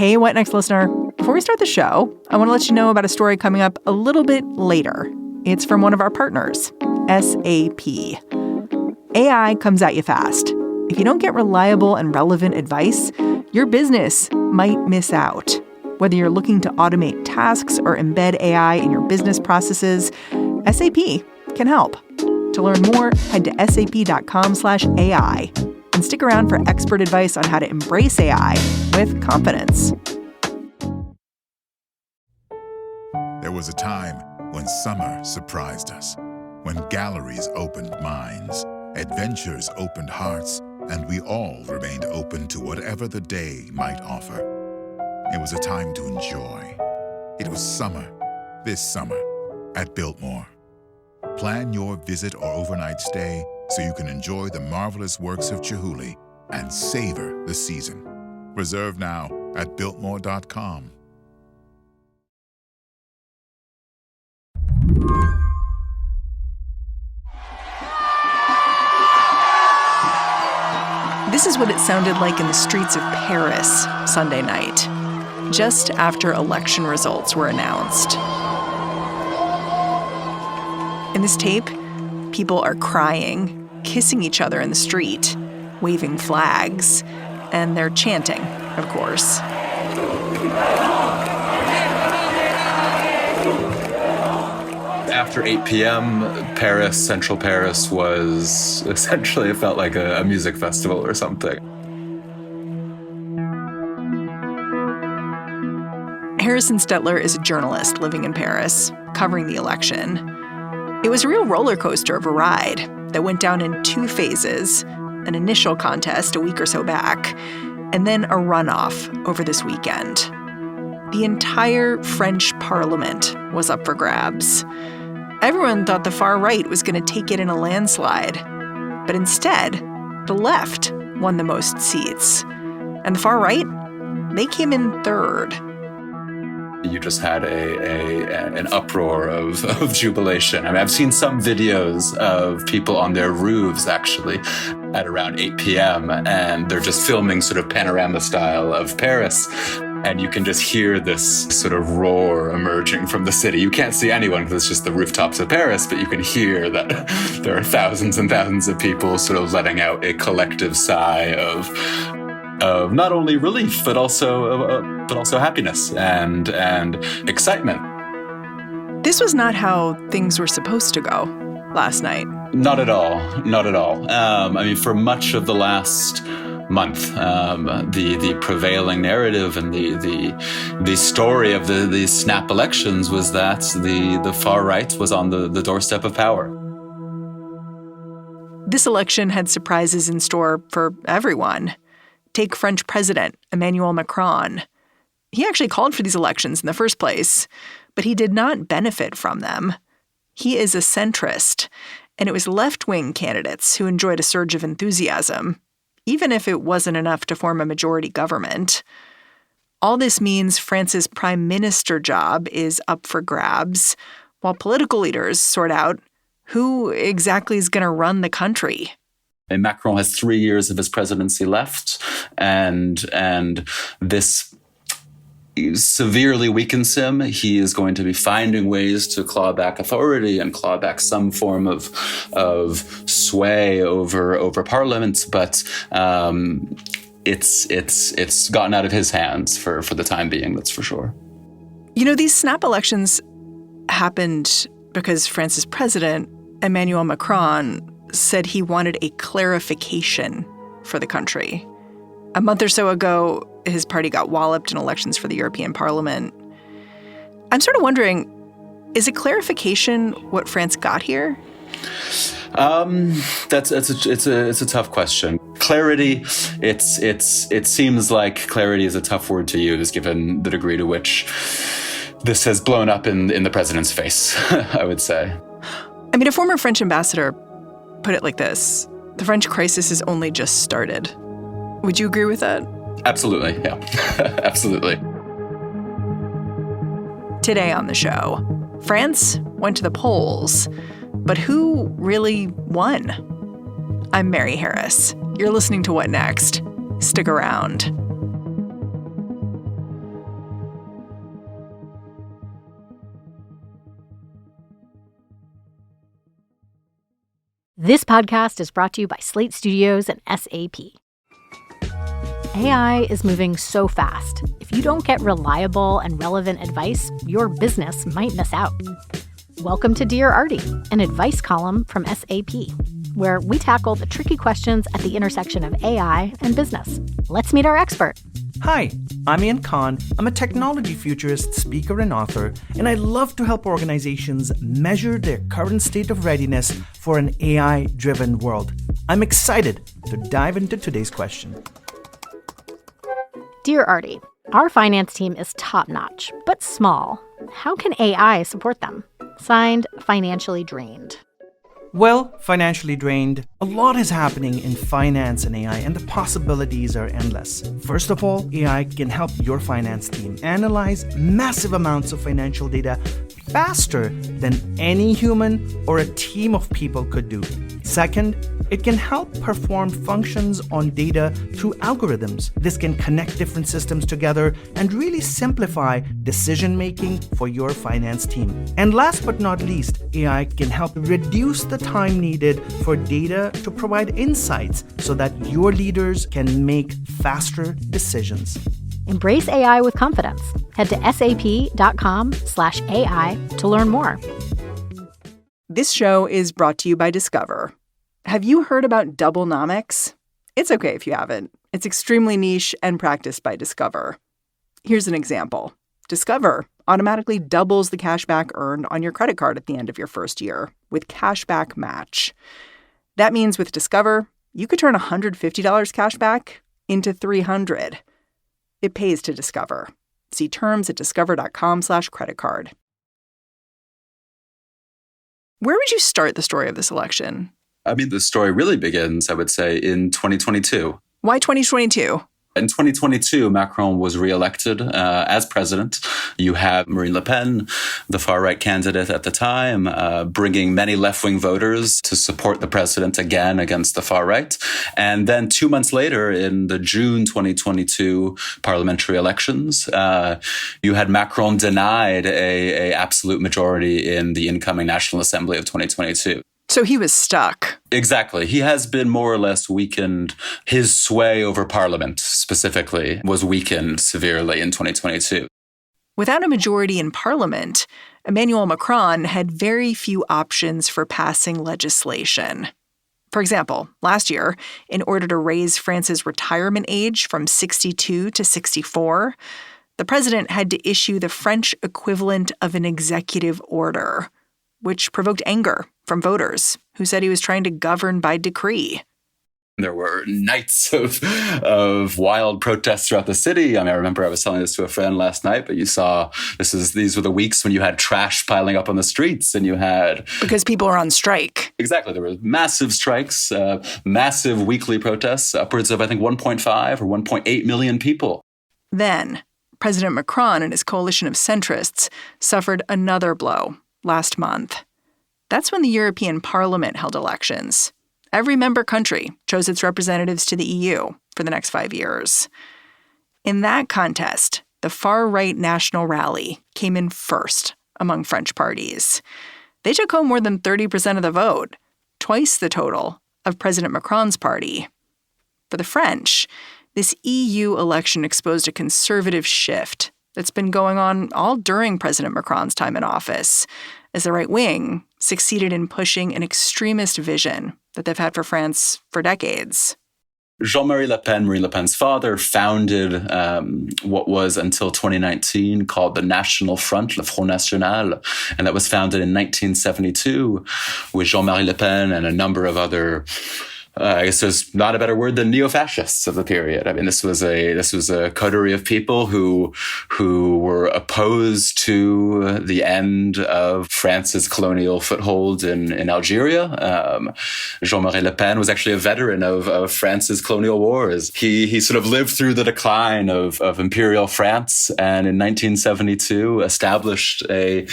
Hey, What Next listener. Before we start the show, I want to let you know about a story coming up a little bit later. It's from one of our partners, SAP. AI comes at you fast. If you don't get reliable and relevant advice, your business might miss out. Whether you're looking to automate tasks or embed AI in your business processes, SAP can help. To learn more, head to sap.com/AI and stick around for expert advice on how to embrace AI with confidence. There was a time when summer surprised us, when galleries opened minds, adventures opened hearts, and we all remained open to whatever the day might offer. It was a time to enjoy. It was summer, this summer, at Builtmore. Plan your visit or overnight stay so you can enjoy the marvelous works of Chihuly and savor the season. Reserve now at Builtmore.com. This is what it sounded like in the streets of Paris Sunday night, just after election results were announced. In this tape, people are crying, kissing each other in the street, waving flags, and they're chanting, of course. After 8 p.m., Paris, central Paris, was essentially, it felt like a music festival or something. Harrison Stetler is a journalist living in Paris, covering the election. It was a real roller coaster of a ride that went down in two phases, an initial contest a week or so back, and then a runoff over this weekend. The entire French parliament was up for grabs. Everyone thought the far right was going to take it in a landslide. But instead, the left won the most seats. And the far right, they came in third. You just had an uproar of jubilation. I mean, I've seen some videos of people on their roofs, actually, at around 8 p.m., and they're just filming sort of panorama style of Paris. And you can just hear this sort of roar emerging from the city. You can't see anyone because it's just the rooftops of Paris, but you can hear that there are thousands and thousands of people sort of letting out a collective sigh of not only relief, but also happiness and excitement. This was not how things were supposed to go last night. Not at all. Not at all. I mean, for much of the last month, the prevailing narrative and the story of the snap elections was that the far right was on the doorstep of power. This election had surprises in store for everyone. Take French President Emmanuel Macron. He actually called for these elections in the first place, but he did not benefit from them. He is a centrist, and it was left-wing candidates who enjoyed a surge of enthusiasm, even if it wasn't enough to form a majority government. All this means France's prime minister job is up for grabs, while political leaders sort out who exactly is going to run the country. And Macron has 3 years of his presidency left, and this severely weakens him. He is going to be finding ways to claw back authority and claw back some form of sway over parliament, but it's gotten out of his hands for the time being, that's for sure. You know, these snap elections happened because France's president, Emmanuel Macron, said he wanted a clarification for the country. A month or so ago, his party got walloped in elections for the European Parliament. I'm sort of wondering, is a clarification what France got here? It's a tough question. Clarity, it seems like clarity is a tough word to use given the degree to which this has blown up in the president's face, I would say. I mean, a former French ambassador put it like this: the French crisis has only just started. Would you agree with that? Absolutely, yeah. Absolutely. Today on the show, France went to the polls, but who really won? I'm Mary Harris. You're listening to What Next? Stick around. This podcast is brought to you by Slate Studios and SAP. AI is moving so fast. If you don't get reliable and relevant advice, your business might miss out. Welcome to Dear Arty, an advice column from SAP, where we tackle the tricky questions at the intersection of AI and business. Let's meet our expert. Hi, I'm Ian Khan. I'm a technology futurist, speaker, and author, and I love to help organizations measure their current state of readiness for an AI-driven world. I'm excited to dive into today's question. Dear Arty, our finance team is top-notch, but small. How can AI support them? Signed, Financially Drained. Well, financially drained, a lot is happening in finance and AI, and the possibilities are endless. First of all, AI can help your finance team analyze massive amounts of financial data faster than any human or a team of people could do. Second, it can help perform functions on data through algorithms. This can connect different systems together and really simplify decision-making for your finance team. And last but not least, AI can help reduce the time needed for data to provide insights so that your leaders can make faster decisions. Embrace AI with confidence. Head to sap.com/AI to learn more. This show is brought to you by Discover. Have you heard about Doublenomics? It's okay if you haven't. It's extremely niche and practiced by Discover. Here's an example. Discover automatically doubles the cash back earned on your credit card at the end of your first year with Cashback Match. That means with Discover, you could turn $150 cash back into $300. It pays to Discover. See terms at discover.com/creditcard. Where would you start the story of this election? I mean, the story really begins, I would say, in 2022. Why 2022? In 2022, Macron was reelected as president. You have Marine Le Pen, the far-right candidate at the time, bringing many left-wing voters to support the president again against the far-right. And then 2 months later, in the June 2022 parliamentary elections, you had Macron denied a absolute majority in the incoming National Assembly of 2022. So he was stuck. Exactly. He has been more or less weakened. His sway over Parliament specifically was weakened severely in 2022. Without a majority in Parliament, Emmanuel Macron had very few options for passing legislation. For example, last year, in order to raise France's retirement age from 62 to 64, the president had to issue the French equivalent of an executive order, which provoked anger from voters who said he was trying to govern by decree. There were nights of wild protests throughout the city. I mean, I remember I was telling this to a friend last night, but you saw these were the weeks when you had trash piling up on the streets and you had... Because people are on strike. Exactly. There were massive strikes, massive weekly protests, upwards of, I think, 1.5 or 1.8 million people. Then, President Macron and his coalition of centrists suffered another blow last month. That's when the European Parliament held elections. Every member country chose its representatives to the EU for the next 5 years. In that contest, the far-right National Rally came in first among French parties. They took home more than 30% of the vote, twice the total of President Macron's party. For the French, this EU election exposed a conservative shift that's been going on all during President Macron's time in office, as the right wing succeeded in pushing an extremist vision that they've had for France for decades. Jean-Marie Le Pen, Marine Le Pen's father, founded what was until 2019 called the National Front, le Front National, and that was founded in 1972 with Jean-Marie Le Pen and a number of other I guess there's not a better word than neo-fascists of the period. I mean, this was a coterie of people who were opposed to the end of France's colonial foothold in Algeria. Jean-Marie Le Pen was actually a veteran of France's colonial wars. He sort of lived through the decline of imperial France, and in 1972 established a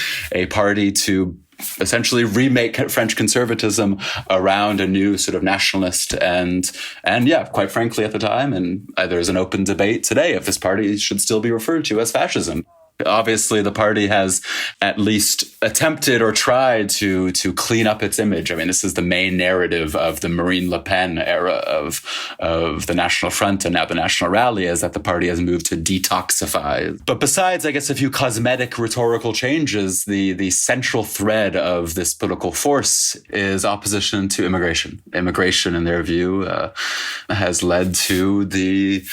party to essentially remake French conservatism around a new sort of nationalist and yeah, quite frankly at the time, and there's an open debate today if this party should still be referred to as fascism. Obviously, the party has at least attempted or tried to clean up its image. I mean, this is the main narrative of the Marine Le Pen era of the National Front and now the National Rally, is that the party has moved to detoxify. But besides, I guess, a few cosmetic rhetorical changes, the central thread of this political force is opposition to immigration. Immigration, in their view, has led to the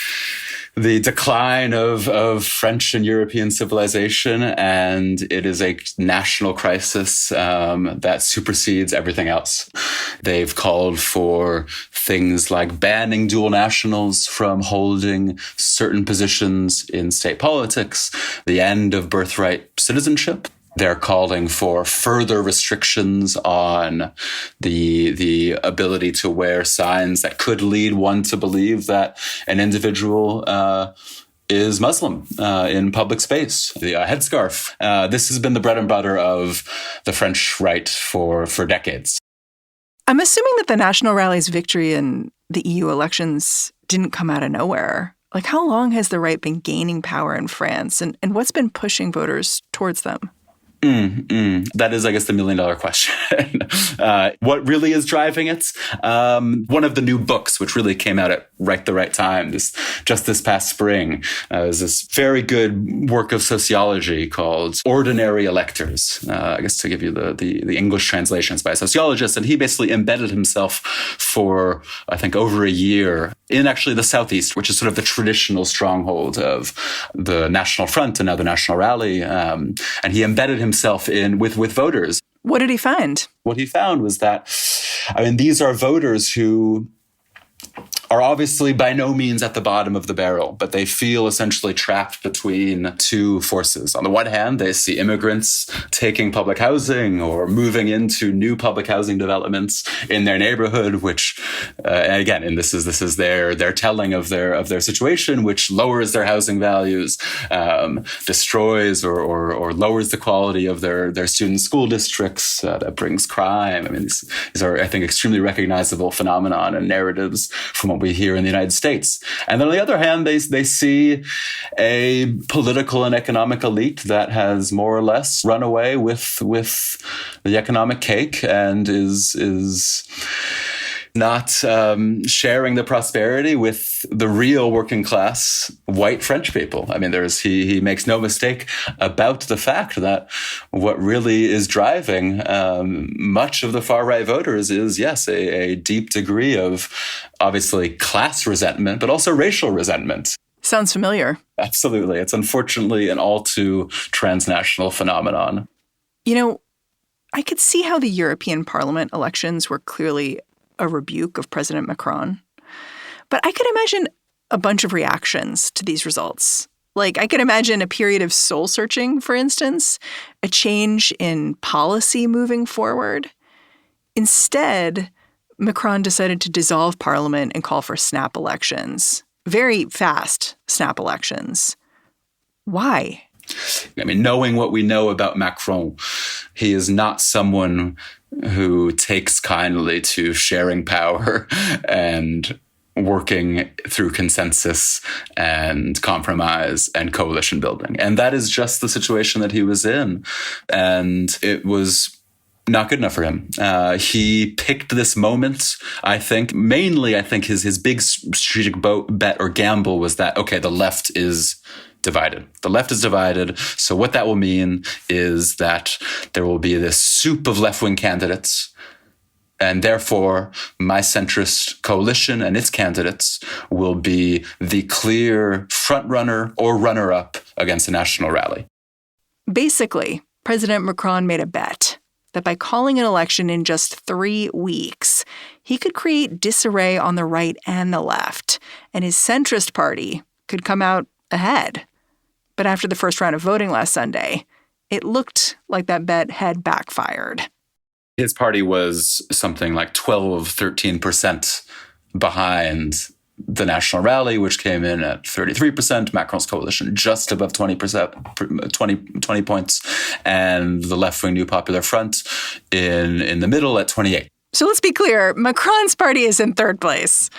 decline of French and European civilization, and it is a national crisis that supersedes everything else. They've called for things like banning dual nationals from holding certain positions in state politics, the end of birthright citizenship. They're calling for further restrictions on the ability to wear signs that could lead one to believe that an individual is Muslim in public space. The headscarf. This has been the bread and butter of the French right for decades. I'm assuming that the National Rally's victory in the EU elections didn't come out of nowhere. Like, how long has the right been gaining power in France, and what's been pushing voters towards them? That is, I guess, the million-dollar question. What really is driving it? One of the new books, which really came out at the right time, just this past spring, is this very good work of sociology called Ordinary Electors. I guess to give you the English translations by a sociologist. And he basically embedded himself for, I think, over a year in actually the Southeast, which is sort of the traditional stronghold of the National Front and now the National Rally. And he embedded himself in with voters. What did he find? What he found was that, I mean, these are voters who are obviously by no means at the bottom of the barrel, but they feel essentially trapped between two forces. On the one hand, they see immigrants taking public housing or moving into new public housing developments in their neighborhood, which, again, and this is their telling of their situation, which lowers their housing values, destroys or lowers the quality of their student school districts. That brings crime. I mean, these are, I think, extremely recognizable phenomenon and narratives from what we hear in the United States. And then on the other hand, they see a political and economic elite that has more or less run away with the economic cake and is not sharing the prosperity with the real working class white French people. I mean, he makes no mistake about the fact that what really is driving much of the far-right voters is, yes, a deep degree of, obviously, class resentment, but also racial resentment. Sounds familiar. Absolutely. It's unfortunately an all too transnational phenomenon. You know, I could see how the European Parliament elections were clearly a rebuke of President Macron. But I could imagine a bunch of reactions to these results. Like, I could imagine a period of soul-searching, for instance, a change in policy moving forward. Instead, Macron decided to dissolve Parliament and call for snap elections. Very fast snap elections. Why? I mean, knowing what we know about Macron, he is not someone who takes kindly to sharing power and working through consensus and compromise and coalition building. And that is just the situation that he was in. And it was not good enough for him. He picked this moment, I think, mainly, I think his big strategic bet or gamble was that, okay, the left is divided. The left is divided. So what that will mean is that there will be this soup of left-wing candidates, and therefore my centrist coalition and its candidates will be the clear front-runner or runner-up against the National Rally. Basically, President Macron made a bet that by calling an election in just 3 weeks, he could create disarray on the right and the left, and his centrist party could come out ahead. But after the first round of voting last Sunday, it looked like that bet had backfired. His party was something like 13% behind the National Rally, which came in at 33%, Macron's coalition just above 20 points, and the left-wing New Popular Front in the middle at 28. So let's be clear, Macron's party is in third place.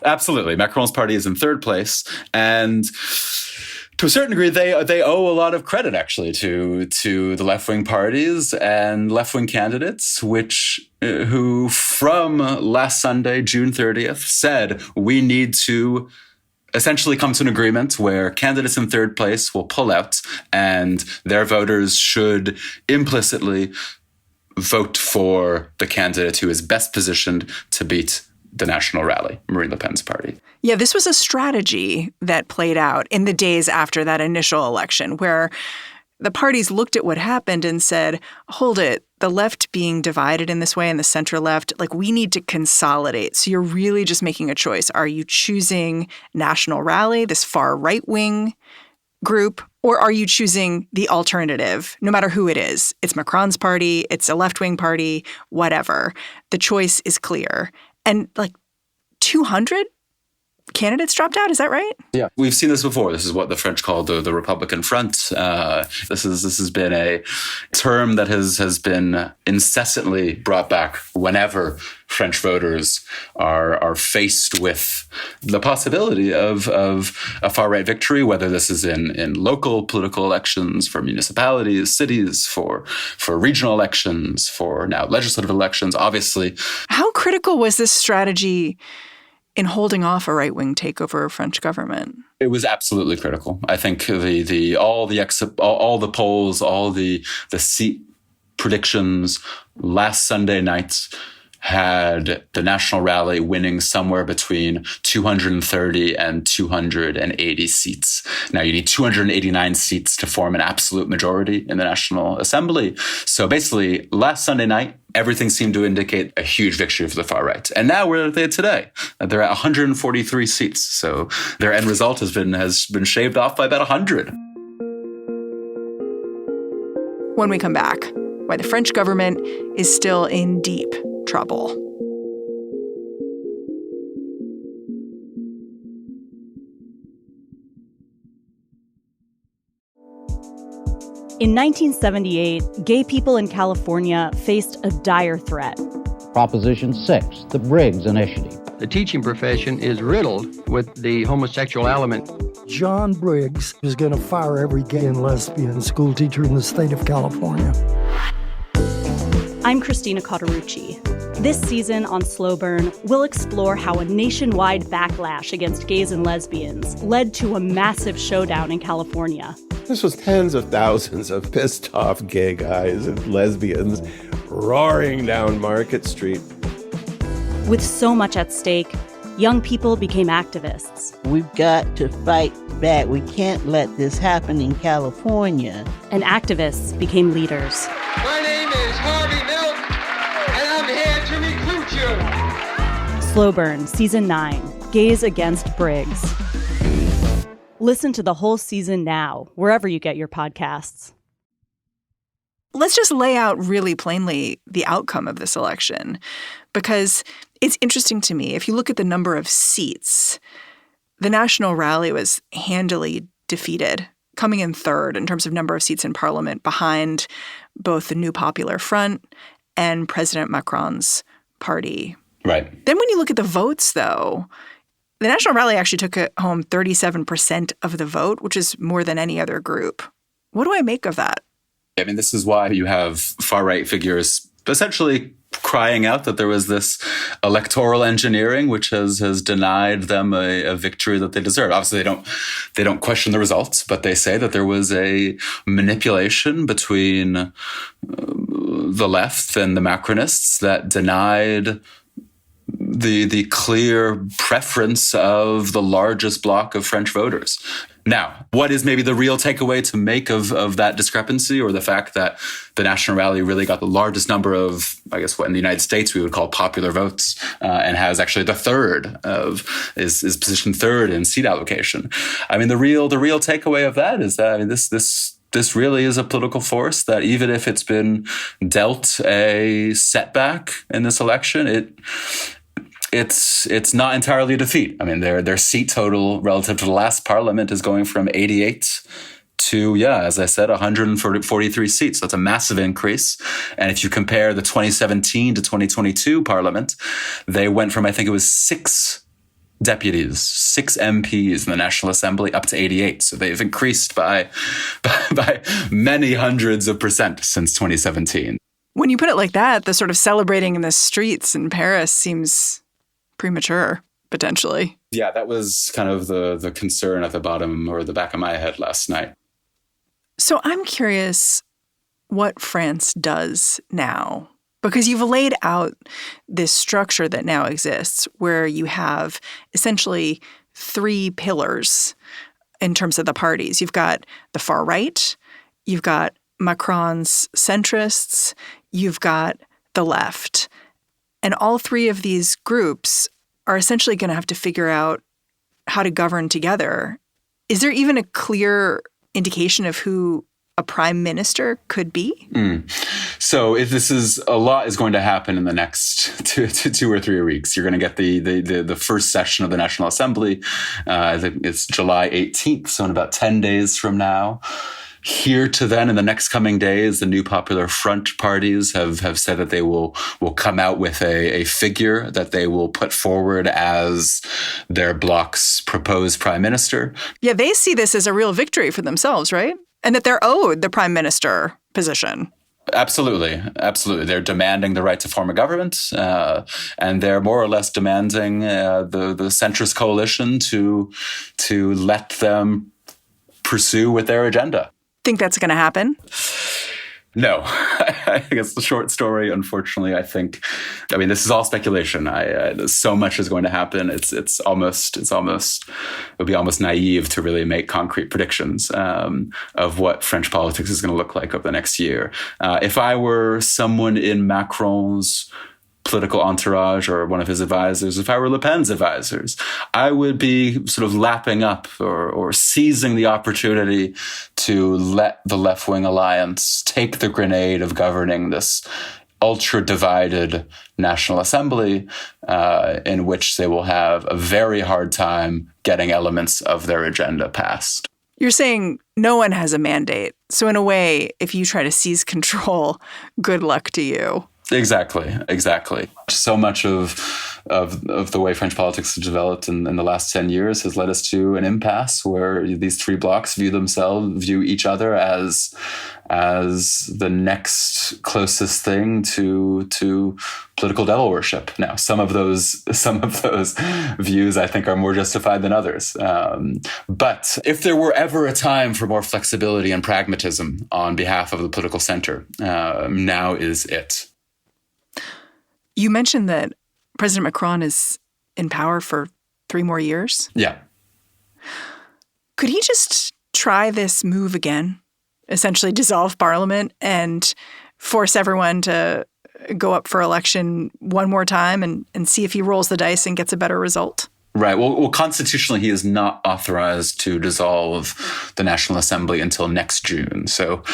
Absolutely. Macron's party is in third place. And To a certain degree, they owe a lot of credit, actually, to the left-wing parties and left-wing candidates, who from last Sunday, June 30th, said we need to essentially come to an agreement where candidates in third place will pull out and their voters should implicitly vote for the candidate who is best positioned to beat the National Rally, Marine Le Pen's party. Yeah, this was a strategy that played out in the days after that initial election, where the parties looked at what happened and said, hold it, the left being divided in this way and the center left, we need to consolidate. So you're really just making a choice. Are you choosing National Rally, this far right-wing group, or are you choosing the alternative, no matter who it is? It's Macron's party, it's a left-wing party, whatever. The choice is clear. And 200 candidates dropped out. Is that right? Yeah, we've seen this before. This is what the French call the Republican Front. This has been a term that has been incessantly brought back whenever French voters are faced with the possibility of a far-right victory, whether this is in local political elections, for municipalities, cities, for regional elections, for now legislative elections, obviously. How critical was this strategy in holding off a right-wing takeover of French government? It was absolutely critical. I think all the polls, all the seat predictions last Sunday night had the National Rally winning somewhere between 230 and 280 seats. Now, you need 289 seats to form an absolute majority in the National Assembly. So basically, last Sunday night, everything seemed to indicate a huge victory for the far right. And now where are they today? They're at 143 seats. So their end result has been shaved off by about 100. When we come back, why the French government is still in deep trouble. In 1978, gay people in California faced a dire threat. Proposition 6, the Briggs Initiative. The teaching profession is riddled with the homosexual element. John Briggs is going to fire every gay and lesbian school teacher in the state of California. I'm Christina Cauterucci. This season on Slow Burn, we'll explore how a nationwide backlash against gays and lesbians led to a massive showdown in California. This was tens of thousands of pissed-off gay guys and lesbians roaring down Market Street. With so much at stake, young people became activists. We've got to fight back. We can't let this happen in California. And activists became leaders. My name is Harvey Milk, and I'm here to recruit you. Slow Burn, Season 9, Gays Against Briggs. Listen to the whole season now, wherever you get your podcasts. Let's just lay out really plainly the outcome of this election, because it's interesting to me. If you look at the number of seats, the National Rally was handily defeated, coming in third in terms of number of seats in Parliament, behind both the New Popular Front and President Macron's party. Right. Then when you look at the votes, though, the National Rally actually took home 37% of the vote, which is more than any other group. What do I make of that? I mean, this is why you have far-right figures essentially crying out that there was this electoral engineering, which has denied them a victory that they deserve. Obviously, they don't question the results, but they say that there was a manipulation between the left and the Macronists that denied the clear preference of the largest bloc of French voters. Now, what is maybe the real takeaway to make of that discrepancy, or the fact that the National Rally really got the largest number of, I guess, what in the United States we would call popular votes, and has actually is positioned third in seat allocation? I mean, the real takeaway of that is that this really is a political force that, even if it's been dealt a setback in this election, it's not entirely a defeat. I mean, their seat total relative to the last parliament is going from 88 to, as I said, 143 seats. That's a massive increase. And if you compare the 2017 to 2022 parliament, they went from, I think it was 6 deputies, 6 MPs in the National Assembly, up to 88. So they've increased by many hundreds of percent since 2017. When you put it like that, the sort of celebrating in the streets in Paris seems premature, potentially. Yeah, that was kind of the concern at the bottom or the back of my head last night. So I'm curious what France does now, because you've laid out this structure that now exists where you have essentially 3 pillars in terms of the parties. You've got the far right, you've got Macron's centrists, you've got the left. And all 3 of these groups are essentially going to have to figure out how to govern together. Is there even a clear indication of who a prime minister could be? So if this is a lot is going to happen in the next 2 or 3 weeks. You're going to get the first session of the National Assembly. I think it's July 18th, so in about 10 days from now. Here to then, in the next coming days, the new Popular Front parties have said that they will come out with a figure that they will put forward as their bloc's proposed prime minister. Yeah, they see this as a real victory for themselves, right? And that they're owed the prime minister position. Absolutely. They're demanding the right to form a government, and they're more or less demanding the centrist coalition to let them pursue with their agenda. Think that's going to happen? No. I guess the short story, unfortunately, I mean, this is all speculation. So much is going to happen. It would be almost naive to really make concrete predictions of what French politics is going to look like over the next year. If I were someone in Macron's political entourage or one of his advisors, if I were Le Pen's advisors, I would be sort of lapping up or seizing the opportunity to let the left-wing alliance take the grenade of governing this ultra-divided National Assembly, in which they will have a very hard time getting elements of their agenda passed. You're saying no one has a mandate. So in a way, if you try to seize control, good luck to you. Exactly. So much of the way French politics has developed in the last 10 years has led us to an impasse where these 3 blocs view each other as the next closest thing to political devil worship. Now, some of those views I think are more justified than others. But if there were ever a time for more flexibility and pragmatism on behalf of the political center, now is it. You mentioned that President Macron is in power for 3 more years. Yeah. Could he just try this move again? Essentially dissolve parliament and force everyone to go up for election one more time and see if he rolls the dice and gets a better result? Right. Well, constitutionally, he is not authorized to dissolve the National Assembly until next June. So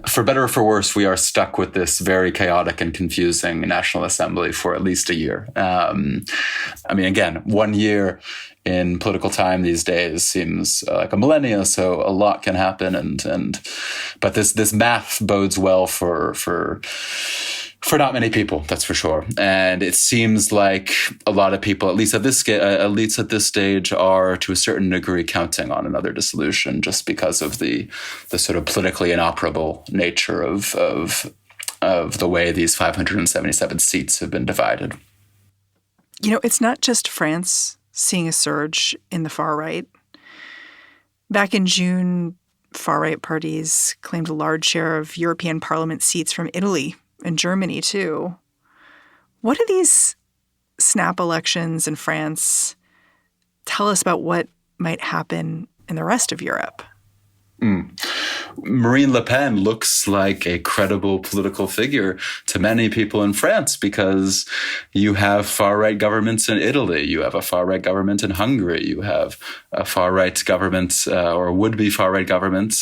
for better or for worse, we are stuck with this very chaotic and confusing National Assembly for at least a year. I mean, again, 1 year in political time these days seems like a millennia, so a lot can happen. But this math bodes well for not many people, that's for sure. And it seems like a lot of people, at least at this stage, are to a certain degree counting on another dissolution, just because of the sort of politically inoperable nature of the way these 577 seats have been divided. You know, it's not just France seeing a surge in the far right. Back in June, far-right parties claimed a large share of European Parliament seats from Italy and Germany, too. What do these snap elections in France tell us about what might happen in the rest of Europe? Marine Le Pen looks like a credible political figure to many people in France because you have far-right governments in Italy, you have a far-right government in Hungary, you have a far-right government or would-be far-right government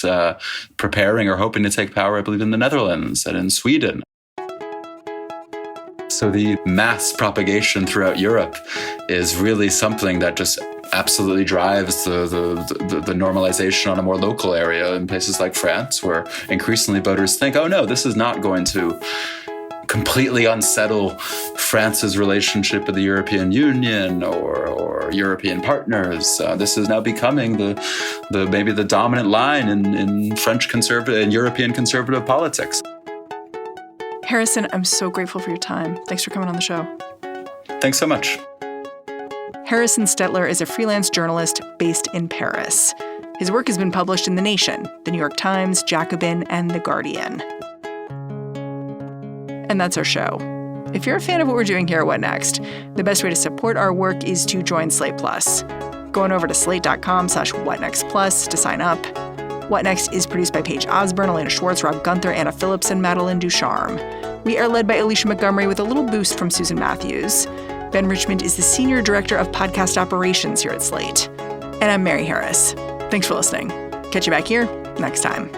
preparing or hoping to take power, I believe, in the Netherlands and in Sweden. So the mass propagation throughout Europe is really something that just absolutely drives the normalization on a more local area in places like France, where increasingly voters think, oh no, this is not going to completely unsettle France's relationship with the European Union or European partners. This is now becoming the maybe the dominant line in French conservative and European conservative politics. Harrison, I'm so grateful for your time. Thanks for coming on the show. Thanks so much. Harrison Stetler is a freelance journalist based in Paris. His work has been published in The Nation, The New York Times, Jacobin, and The Guardian. And that's our show. If you're a fan of what we're doing here at What Next, the best way to support our work is to join Slate Plus. Go on over to slate.com/whatnextplus to sign up. What Next is produced by Paige, Osburn, Elena, Schwartz, Rob Gunther, Anna Phillips, and Madeline Ducharme. We are led by Alicia Montgomery with a little boost from Susan Matthews. Ben Richmond is the Senior Director of Podcast Operations here at Slate. And I'm Mary Harris. Thanks for listening. Catch you back here next time.